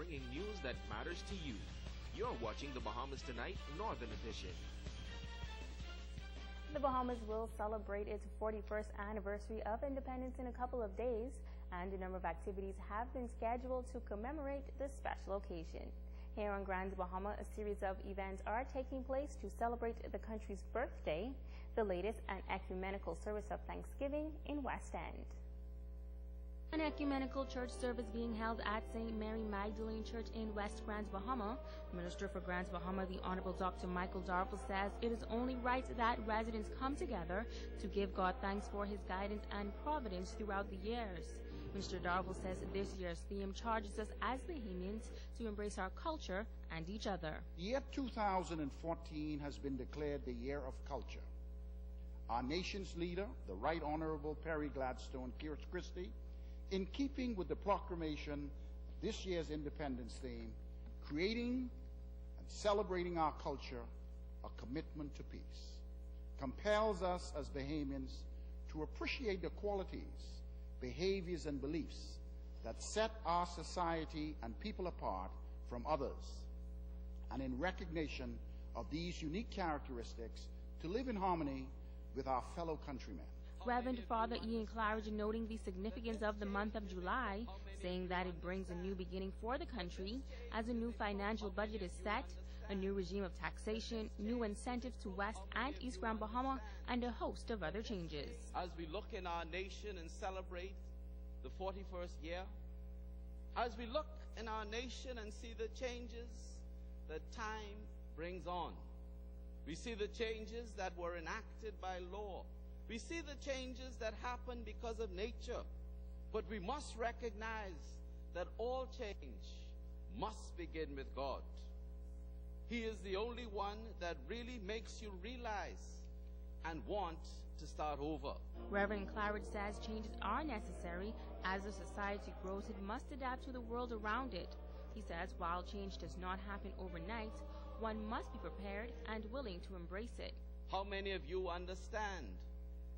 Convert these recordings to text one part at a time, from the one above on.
bringing news that matters to you. You're watching the Bahamas Tonight Northern Edition. The Bahamas will celebrate its 41st anniversary of independence in a couple of days, and a number of activities have been scheduled to commemorate this special occasion. Here on Grand Bahama, a series of events are taking place to celebrate the country's birthday, the latest an ecumenical service of Thanksgiving in West End. An ecumenical church service being held at St. Mary Magdalene Church in West Grand Bahama. Minister for Grand Bahama, the Honorable Dr. Michael Darville, says it is only right that residents come together to give God thanks for his guidance and providence throughout the years. Mr. Darville says this year's theme charges us as Bahamians to embrace our culture and each other. The year 2014 has been declared the year of culture. Our nation's leader, the Right Honorable Perry Gladstone Christie, in keeping with the proclamation of this year's independence theme, creating and celebrating our culture, a commitment to peace, compels us as Bahamians to appreciate the qualities, behaviors, and beliefs that set our society and people apart from others, and in recognition of these unique characteristics, to live in harmony with our fellow countrymen. Reverend Father Ian Claridge noting the significance of the month of July, saying that it brings a new beginning for the country as a new financial budget is set, a new regime of taxation, new incentives to West and East Grand Bahama, and a host of other changes. As we look in our nation and celebrate the 41st year, as we look in our nation and see the changes that time brings on, we see the changes that were enacted by law. We see the changes that happen because of nature, but we must recognize that all change must begin with God. He is the only one that really makes you realize and want to start over. Reverend Claridge says changes are necessary. As a society grows, it must adapt to the world around it. He says while change does not happen overnight, one must be prepared and willing to embrace it. How many of you understand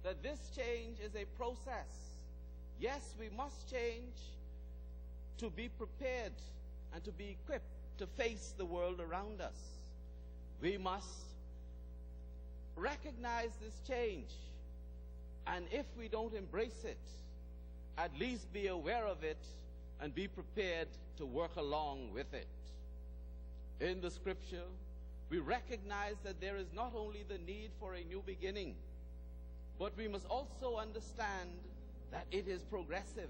that this change is a process? Yes, we must change to be prepared and to be equipped to face the world around us. We must recognize this change, and if we don't embrace it, at least be aware of it and be prepared to work along with it. In the scripture, we recognize that there is not only the need for a new beginning, but we must also understand that it is progressive.